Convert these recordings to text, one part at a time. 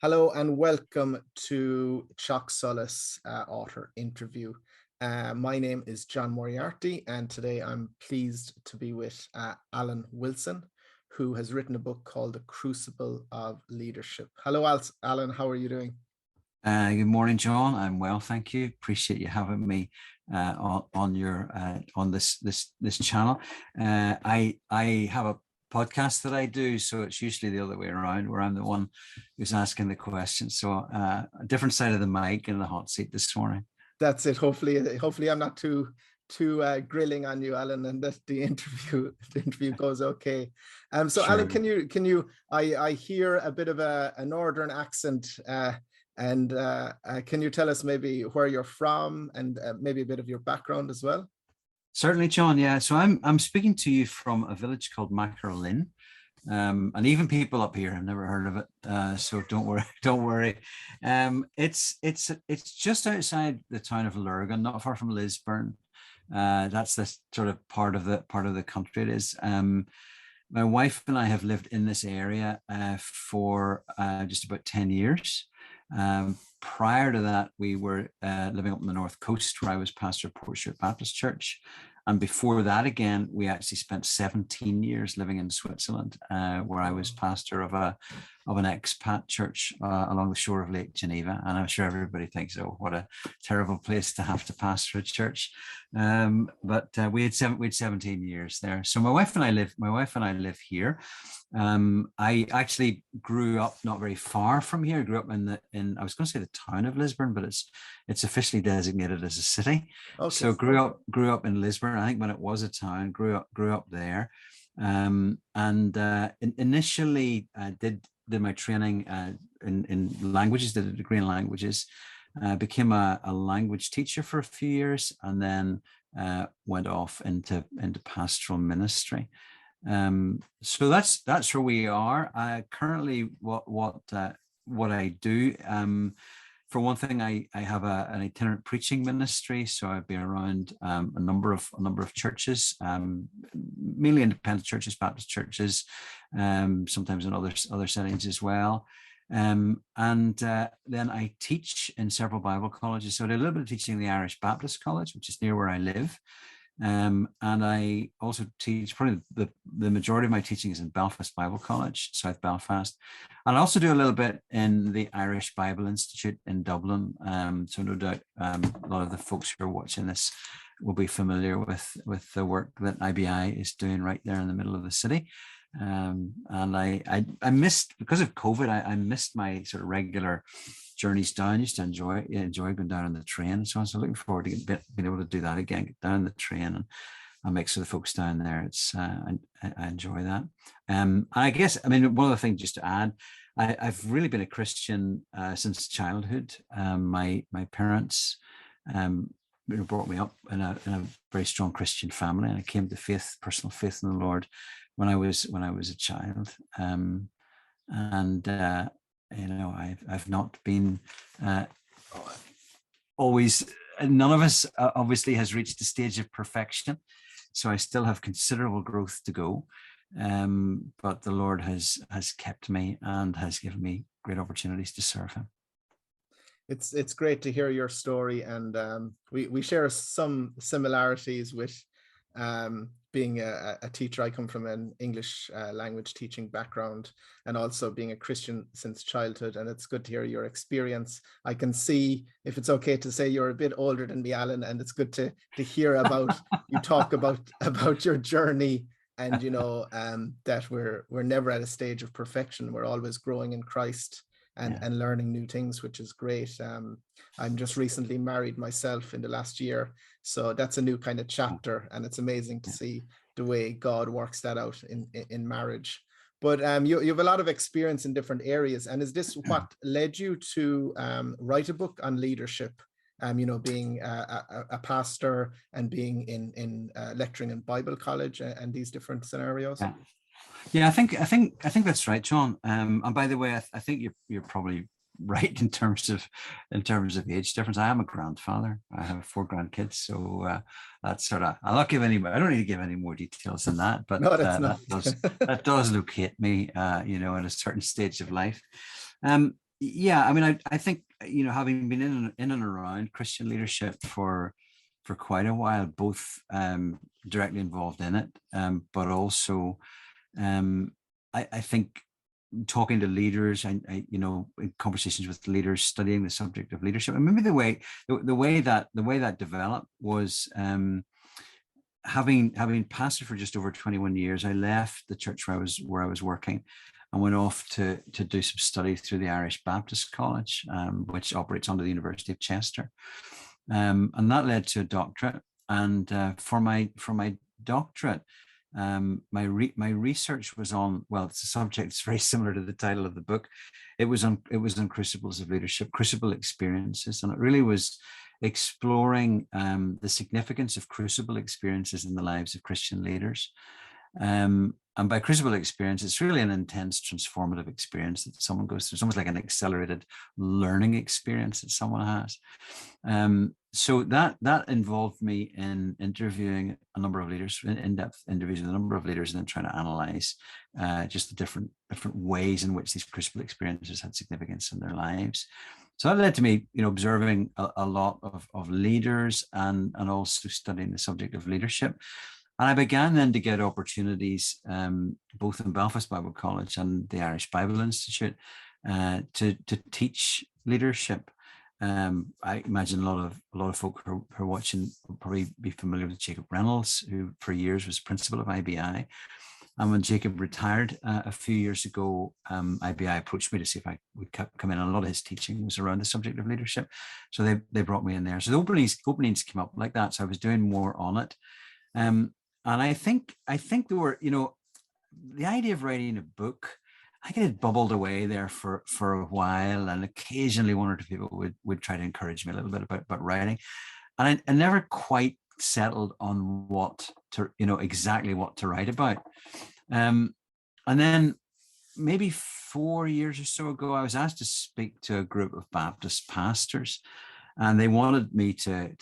Hello and welcome to Teach Solas author interview. My name is John Moriarty, and today I'm pleased to be with Alan Wilson, who has written a book called The Crucible of Leadership. Hello, Alan. How are you doing? Good morning, John. I'm well, thank you. Appreciate you having me on your on this channel. I have a podcast that I do, so it's usually the other way around, where I'm the one who's asking the questions. So a different side of the mic in the hot seat this morning. That's it. Hopefully I'm not too grilling on you, Alan, and that the interview goes okay. So sure. Alan, can you I hear a bit of a northern accent, and can you tell us maybe where you're from and maybe a bit of your background as well? Certainly, John. Yeah, so I'm speaking to you from a village called Mackerlin, and even people up here have never heard of it. So don't worry. It's just outside the town of Lurgan, not far from Lisburn. That's the sort of part of the country it is. My wife and I have lived in this area for just about 10 years. Prior to that, we were living up on the north coast, where I was pastor of Portshire Baptist Church. And before that, again, we actually spent 17 years living in Switzerland, where I was pastor of an expat church along the shore of Lake Geneva. And I'm sure everybody thinks, oh, what a terrible place to have to pastor a church. But we had 17 years there. So my wife and I live here. I actually grew up not very far from here. I grew up in I was going to say the town of Lisburn, but it's officially designated as a city. Okay. So grew up in Lisburn. I think when it was a town, grew up there, initially did my training in languages. Did a degree in languages. Became a language teacher for a few years, and then went off into pastoral ministry. So that's where we are. Currently, what I do. For one thing, I have an itinerant preaching ministry, so I'd be around a number of churches, mainly independent churches, Baptist churches, sometimes in other settings as well. And then I teach in several Bible colleges. So I do a little bit of teaching in the Irish Baptist College, which is near where I live. And I also teach, probably the majority of my teaching is in Belfast Bible College, South Belfast. And I also do a little bit in the Irish Bible Institute in Dublin. So no doubt a lot of the folks who are watching this will be familiar with the work that IBI is doing right there in the middle of the city. And I missed, because of COVID, I missed my sort of regular journeys down. I used to enjoy going down on the train. So I'm looking forward to being able to do that again, get down the train and mix with the folks down there. It's I enjoy that. I guess, I mean, one of the things just to add, I've really been a Christian since childhood. My parents brought me up in a very strong Christian family, and I came to personal faith in the Lord when I was a child. I've not been always. None of us obviously has reached the stage of perfection, so I still have considerable growth to go. But the Lord has kept me and has given me great opportunities to serve Him. It's great to hear your story, and we share some similarities with being a teacher. I come from an English language teaching background, and also being a Christian since childhood, and it's good to hear your experience. I can see, if it's okay to say, you're a bit older than me, Alan, and it's good to hear about you talk about your journey, and that we're never at a stage of perfection. We're always growing in Christ and learning new things, which is great. I'm just recently married myself in the last year, so that's a new kind of chapter, and it's amazing to see the way God works that out in marriage. But you have a lot of experience in different areas, and is this what led you to write a book on leadership? Being a pastor and being in lecturing in Bible college and these different scenarios. Yeah, I think that's right, John. And by the way, I think you're probably right in terms of age difference. I am a grandfather. I have 4 grandkids, so that's sort of. I'll not give any. I don't need to give any more details than that, but No, that's not. that does locate me, you know, at a certain stage of life. Yeah, I mean, I think, you know, having been in and around Christian leadership for quite a while, both directly involved in it, but also I think talking to leaders and you know, in conversations with leaders, studying the subject of leadership, and maybe the way that developed was having pastored for just over 21 years. I left the church where I was working and went off to do some study through the Irish Baptist College, which operates under the University of Chester, and that led to a doctorate. And for my doctorate, my research was on, well, it's a subject that's very similar to the title of the book. It was on crucibles of leadership, crucible experiences, and it really was exploring the significance of crucible experiences in the lives of Christian leaders. And by crucible experience, it's really an intense transformative experience that someone goes through. It's almost like an accelerated learning experience that someone has. So that involved me in interviewing a number of leaders, in-depth interviews with a number of leaders, and then trying to analyze just the different ways in which these crucible experiences had significance in their lives. So that led to me, you know, observing a lot of leaders and also studying the subject of leadership. And I began then to get opportunities, both in Belfast Bible College and the Irish Bible Institute, to teach leadership. I imagine a lot of folk who are watching will probably be familiar with Jacob Reynolds, who for years was principal of IBI. And when Jacob retired a few years ago, IBI approached me to see if I would come in. And a lot of his teaching was around the subject of leadership, so they brought me in there. So the openings came up like that. So I was doing more on it. And I think there were, you know, the idea of writing a book, I think it had bubbled away there for a while, and occasionally one or two people would try to encourage me a little bit about writing, and I never quite settled on exactly what to write about. And then maybe 4 years or so ago, I was asked to speak to a group of Baptist pastors. And they wanted me to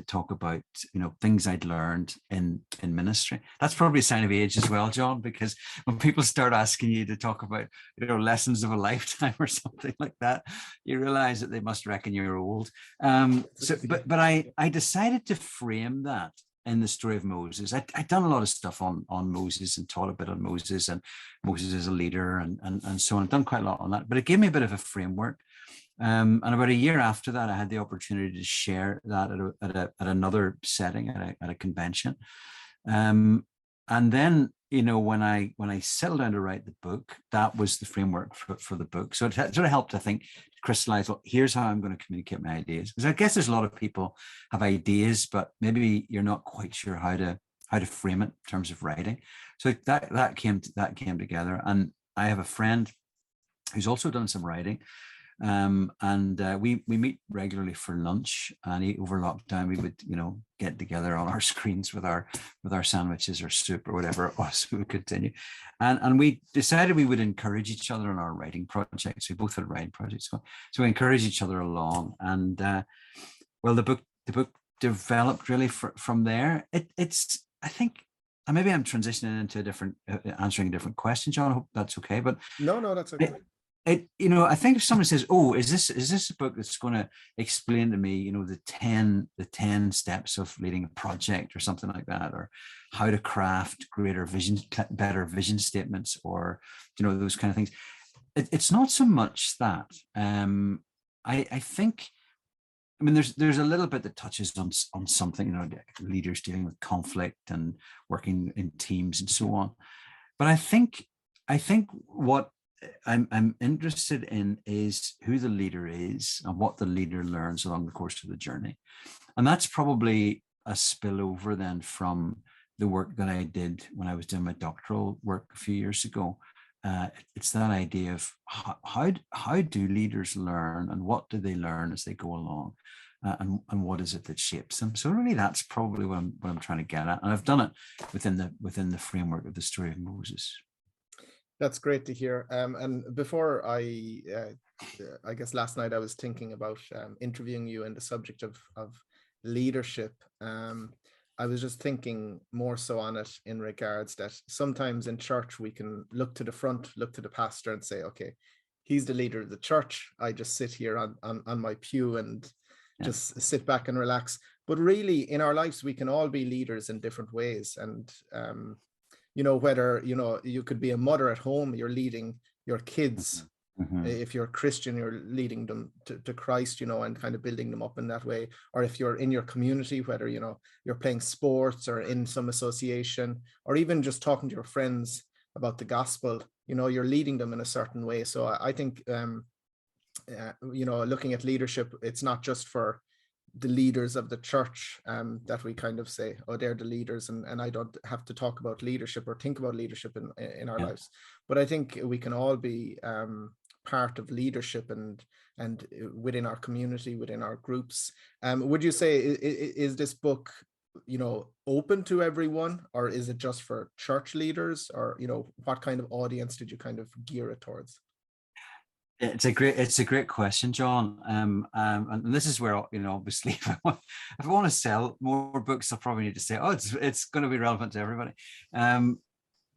talk about, you know, things I'd learned in ministry. That's probably a sign of age as well, John, because when people start asking you to talk about, you know, lessons of a lifetime or something like that, you realize that they must reckon you're old. But I decided to frame that in the story of Moses. I'd done a lot of stuff on Moses and taught a bit on Moses and Moses as a leader and so on. I've done quite a lot on that, but it gave me a bit of a framework. And about a year after that, I had the opportunity to share that at another setting, at a convention. And then, you know, when I settled down to write the book, that was the framework for the book. So it sort of helped, I think, crystallize, well, here's how I'm going to communicate my ideas. Because I guess there's a lot of people have ideas, but maybe you're not quite sure how to frame it in terms of writing. So that came together. And I have a friend who's also done some writing. We meet regularly for lunch, and over lockdown we would, you know, get together on our screens with our sandwiches or soup or whatever it was. We would continue, and we decided we would encourage each other on our writing projects. We both had writing projects, so we encouraged each other along. And well, the book developed really from there. It's I think. And maybe I'm transitioning into a different, answering a different question, John. I hope that's okay. But No, that's okay. You know, I think if someone says, "Oh, is this a book that's going to explain to me, you know, the 10 steps of leading a project or something like that, or how to craft better vision statements, or, you know, those kind of things," it's not so much that. I think, I mean, there's a little bit that touches on something, you know, leaders dealing with conflict and working in teams and so on. But I think what I'm interested in is who the leader is and what the leader learns along the course of the journey. And that's probably a spillover then from the work that I did when I was doing my doctoral work a few years ago. It's that idea of how do leaders learn, and what do they learn as they go along, and what is it that shapes them. So really, that's probably what I'm trying to get at, and I've done it within the framework of the story of Moses. That's great to hear. And before I I guess last night I was thinking about interviewing you in the subject of leadership. I was just thinking more so on it in regards that sometimes in church we can look to the front, look to the pastor and say, okay, he's the leader of the church. I just sit here on my pew and just sit back and relax. But really in our lives, we can all be leaders in different ways. And, whether, you could be a mother at home, you're leading your kids. Mm-hmm. If you're a Christian, you're leading them to Christ, and kind of building them up in that way. Or if you're in your community, whether, you're playing sports or in some association, or even just talking to your friends about the gospel, you're leading them in a certain way. So I think, looking at leadership, it's not just for the leaders of the church that we kind of say, oh, they're the leaders, and I don't have to talk about leadership or think about leadership in our lives. But I think we can all be part of leadership and within our community, within our groups. Would you say is this book open to everyone, or is it just for church leaders, or what kind of audience did you kind of gear it towards? It's a great question, John. And this is where, obviously, if I want to sell more books, I'll probably need to say, oh, it's going to be relevant to everybody.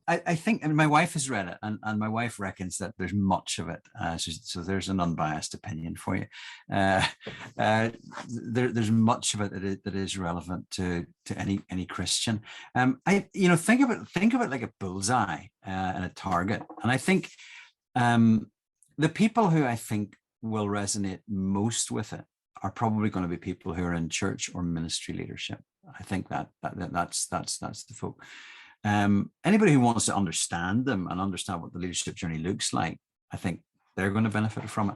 I think, and my wife has read it, and my wife reckons that there's much of it. So there's an unbiased opinion for you. There's much of it that is relevant to any Christian. Think of it like a bullseye and a target. And I think the people who I think will resonate most with it are probably going to be people who are in church or ministry leadership. I think that's the folk. Anybody who wants to understand them and understand what the leadership journey looks like, I think they're going to benefit from it.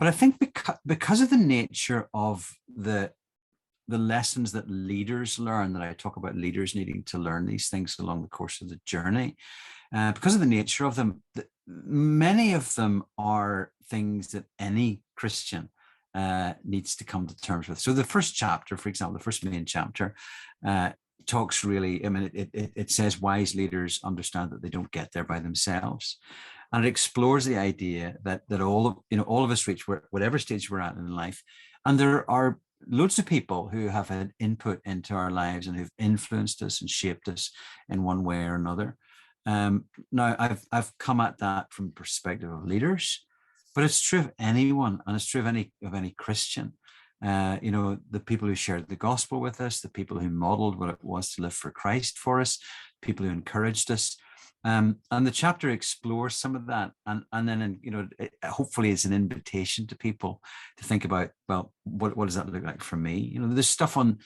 But I think because of the nature of the lessons that leaders learn, that I talk about leaders needing to learn these things along the course of the journey, because of the nature of them, many of them are things that any Christian needs to come to terms with. So the first chapter, for example, the first main chapter, talks really, it says wise leaders understand that they don't get there by themselves. And it explores the idea that all of us reach whatever stage we're at in life. And there are loads of people who have had input into our lives and who've influenced us and shaped us in one way or another. Now, I've come at that from the perspective of leaders, but it's true of anyone, and it's true of any Christian. The people who shared the gospel with us, the people who modeled what it was to live for Christ for us, people who encouraged us. And the chapter explores some of that, and then hopefully it's an invitation to people to think about, well, what does that look like for me? There's stuff on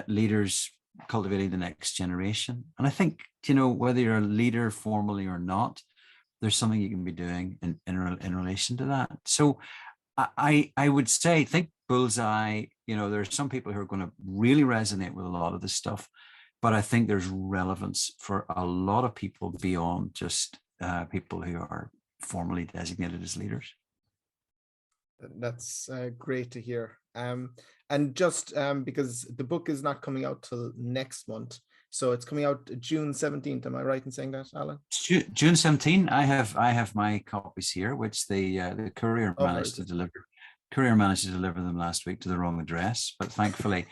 leaders cultivating the next generation, and I think whether you're a leader formally or not, there's something you can be doing in relation to that. So I would say, think bullseye. There are some people who are going to really resonate with a lot of this stuff, but I think there's relevance for a lot of people beyond just people who are formally designated as leaders. That's great to hear. And just because the book is not coming out till next month, so it's coming out June 17th. Am I right in saying that, Alan? June 17th. I have my copies here, which the courier managed to deliver. Courier managed to deliver them last week to the wrong address, but thankfully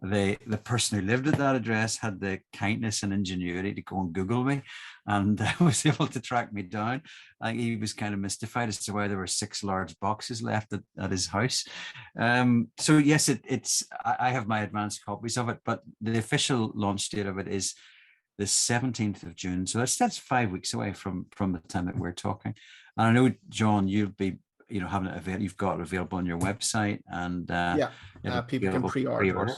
the person who lived at that address had the kindness and ingenuity to go and Google me, and was able to track me down. I think he was kind of mystified as to why there were 6 large boxes left at his house. So yes, I have my advanced copies of it, but the official launch date of it is the 17th of June. So that's 5 weeks away from the time that we're talking. And I know, John, you'll be having it you've got it available on your website, and people can pre-order it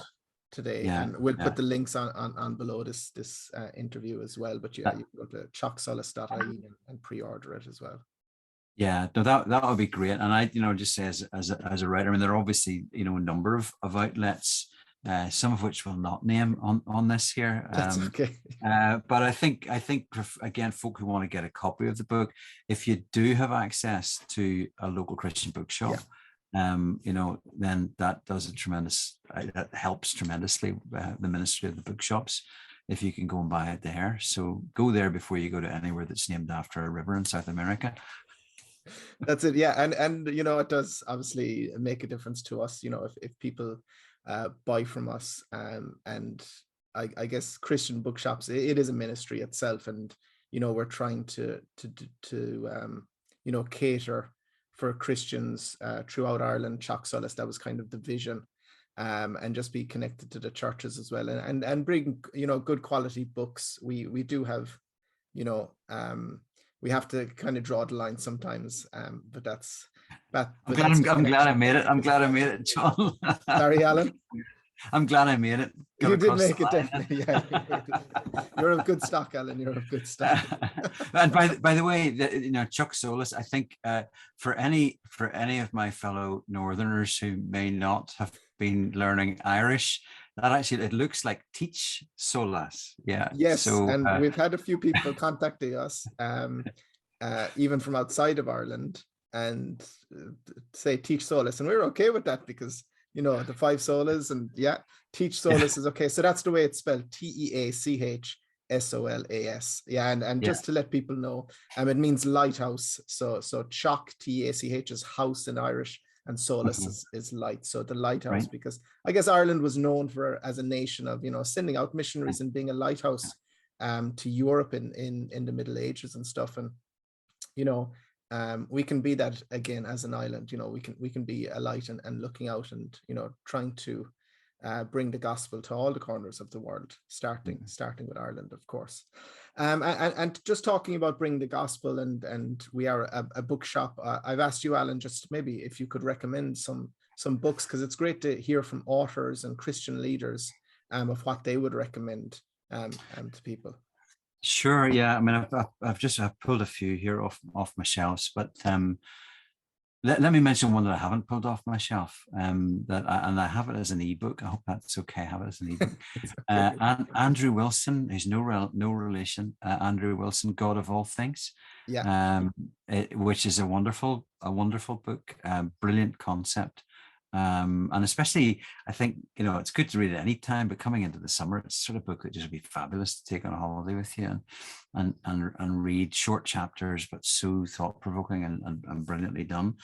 today, and we'll put the links on below this interview as well. But you can go to teachsolas.ie and pre-order it as well. Yeah, no, that would be great. And I just say as a writer, there are obviously a number of outlets, some of which we'll not name on this here. That's okay. But I think again, folk who want to get a copy of the book, if you do have access to a local Christian bookshop, then that does that helps tremendously the ministry of the bookshops, if you can go and buy it there. So go there before you go to anywhere that's named after a river in South America. That's it. Yeah. And it does obviously make a difference to us, if people buy from us. And I guess Christian bookshops, it is a ministry itself. And, we're trying to cater for Christians throughout Ireland. Teach Solas, that was kind of the vision. And just be connected to the churches as well, and bring good quality books. We do have, we have to kind of draw the line sometimes, but that's that. I'm But glad that's a I'm glad I connection. made it. I'm glad I made it, John. Sorry, Alan. I'm glad I made it. Got You did across the make it, line. definitely. Yeah, you're of good stock, Alan. You're of good stock. And by the way, Teach Solas, I think for any of my fellow Northerners who may not have been learning Irish, that actually it looks like Teach Solas. Yeah. Yes, So and we've had a few people contacting us, even from outside of Ireland, and say Teach Solas, and we're okay with that because the 5 solas, and yeah, Teach Solas is okay. So that's the way it's spelled: TEACHSOLAS. Yeah, and just to let people know, it means lighthouse. So Teach, TACH, is house in Irish, and Solas is light. So the lighthouse, right. because I guess Ireland was known for, as a nation, of sending out missionaries and being a lighthouse to Europe in the Middle Ages and stuff. And we can be that again as an island. We can be a light and looking out, and trying to bring the gospel to all the corners of the world, starting with Ireland, of course. And just talking about bringing the gospel, and we are a bookshop. I've asked you, Alan, just maybe if you could recommend some books, because it's great to hear from authors and Christian leaders of what they would recommend to people. Sure. Yeah. I mean, I've pulled a few here off my shelves, but let me mention one that I haven't pulled off my shelf. And I have it as an ebook. I hope that's okay. I have it as an ebook. And Andrew Wilson, who's no relation. Andrew Wilson, God of All Things. Yeah. Which is a wonderful book. Brilliant concept. And especially, I think, it's good to read at any time, but coming into the summer, it's sort of book that just would be fabulous to take on a holiday with you and read short chapters, but so thought-provoking and brilliantly done.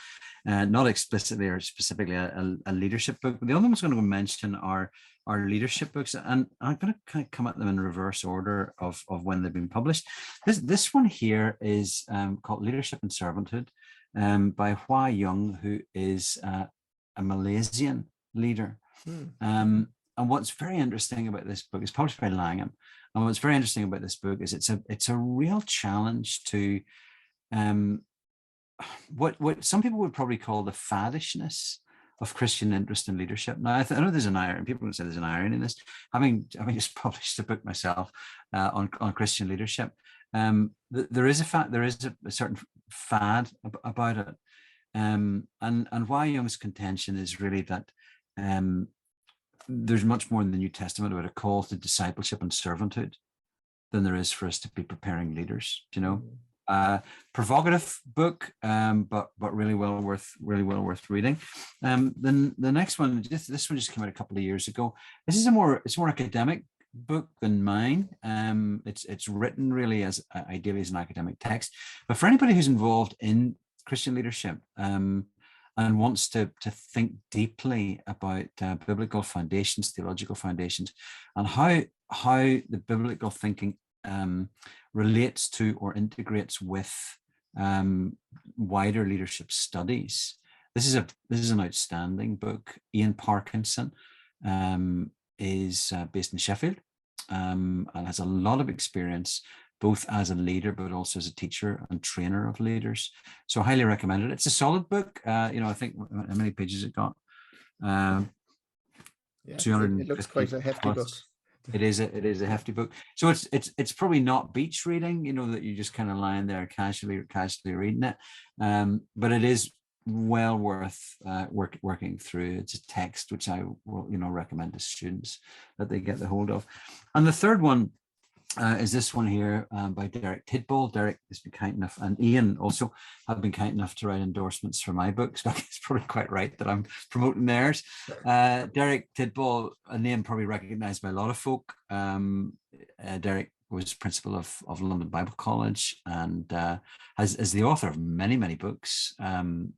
Not explicitly or specifically a leadership book, but the other one I was going to mention are leadership books, and I'm going to kind of come at them in reverse order of when they've been published. This one here is called Leadership and Servanthood by Hua Young, who is a Malaysian leader. And what's very interesting about this book is published by Langham. And what's very interesting about this book is it's a real challenge to what some people would probably call the faddishness of Christian interest in leadership. Now, I know there's an irony. People would say there's an irony in this. Having just published a book myself on Christian leadership, there is a certain fad about it. And Hua Young's contention is really that there's much more in the New Testament about a call to discipleship and servanthood than there is for us to be preparing leaders. Provocative book, but really well worth reading. Then the next one, this one just came out a couple of years ago. This is it's more academic book than mine. It's written really as ideally as an academic text, but for anybody who's involved in Christian leadership and wants to think deeply about biblical foundations, theological foundations, and how the biblical thinking relates to or integrates with wider leadership studies. This is an outstanding book. Ian Parkinson is based in Sheffield and has a lot of experience both as a leader, but also as a teacher and trainer of leaders. So I highly recommend it. It's a solid book. I think how many pages it got? 250. It looks quite a hefty book. It is a hefty book. So it's probably not beach reading, that you just kind of lying there casually reading it. But it is well worth working through. It's a text which I will recommend to students that they get the hold of. And the third one is this one here by Derek Tidball. Derek has been kind enough, and Ian also have been kind enough to write endorsements for my books. So it's probably quite right that I'm promoting theirs. Derek Tidball, a name probably recognized by a lot of folk. Derek was principal of London Bible College, and is the author of many books. And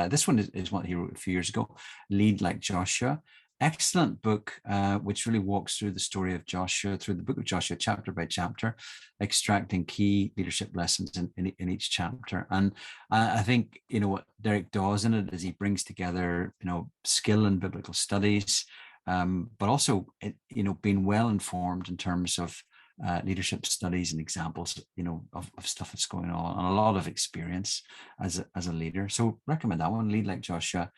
this one is what he wrote a few years ago, Lead Like Joshua. Excellent book, which really walks through the story of Joshua, through the book of Joshua, chapter by chapter, extracting key leadership lessons in each chapter. And I think, what Derek does in it is he brings together, skill in biblical studies, but also, being well informed in terms of leadership studies and examples, of stuff that's going on, and a lot of experience as a leader. So recommend that one, Lead Like Joshua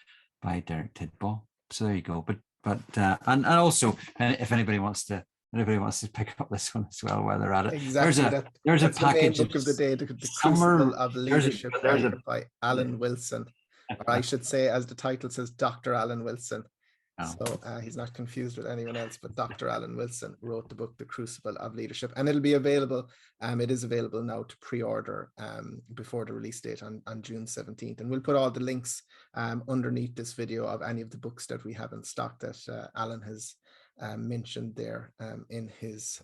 by Derek Tidball. So there you go. But and also, if anybody wants to pick up this one as well while they're at it, Exactly. there's a package the main book of the day, the Crucible of Leadership by Alan Wilson. Or I should say, as the title says, Dr. Alan Wilson. Oh. So he's not confused with anyone else, but Dr. Alan Wilson wrote the book, The Crucible of Leadership, and it'll be available. It is available now to pre-order before the release date on June 17th. And we'll put all the links underneath this video of any of the books that we have in stock that Alan has mentioned there in his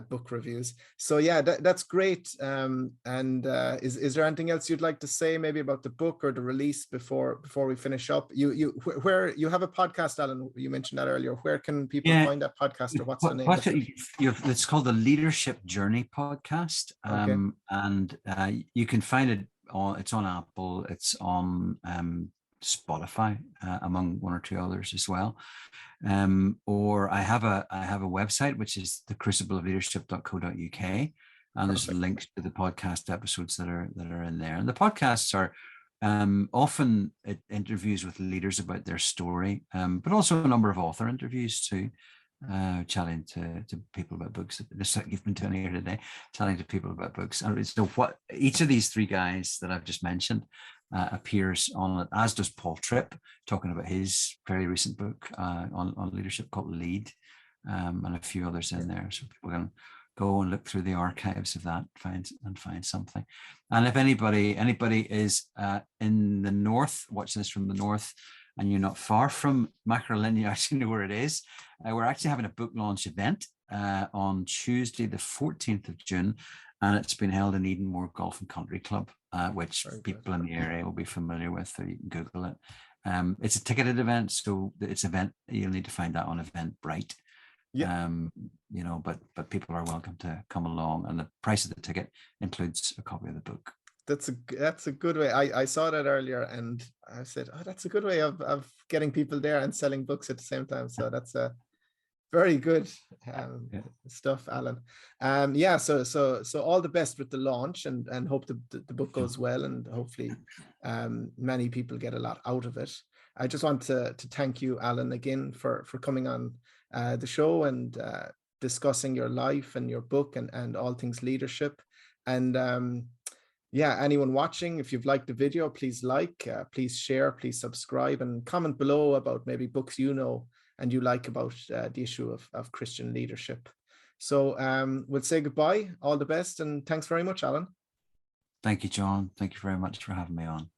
book reviews. So yeah, that's great. Is there anything else you'd like to say, maybe about the book or the release before we finish up? Where you have a podcast, Alan, you mentioned that earlier. Where can people find that podcast, or what's the name of it? It's called the Leadership Journey Podcast. Okay. And you can find it it's on Apple, it's on Spotify, among one or two others as well. Or I have a website, which is thecrucibleofleadership.co.uk, and there's links to the podcast episodes that are in there. And the podcasts are often interviews with leaders about their story, but also a number of author interviews too, chatting to people about books, just like you've been doing here today, chatting to people about books. And so what each of these three guys that I've just mentioned appears on it, as does Paul Tripp, talking about his very recent book on leadership called Lead, and a few others in there. So people can go and look through the archives of that, find something. And if anybody is in the north, watching this from the north, and you're not far from Mackerel Inn, you actually know where it is. We're actually having a book launch event on Tuesday, the 14th of June, and it's been held in Edenmore Golf and Country Club, which people in the area will be familiar with, or you can Google it. It's a ticketed event, so you'll need to find that on Eventbrite. Yeah. But people are welcome to come along, and the price of the ticket includes a copy of the book. That's a good way. I saw that earlier, and I said, oh, that's a good way of getting people there and selling books at the same time. So that's a very good stuff, Alan. So all the best with the launch, and hope the book goes well, and hopefully many people get a lot out of it. I just want to thank you, Alan, again for coming on the show and discussing your life and your book and all things leadership. And anyone watching, if you've liked the video, please please share, please subscribe, and comment below about maybe books and you like about the issue of Christian leadership. So we'll say goodbye, all the best, and thanks very much, Alan. Thank you, John. Thank you very much for having me on.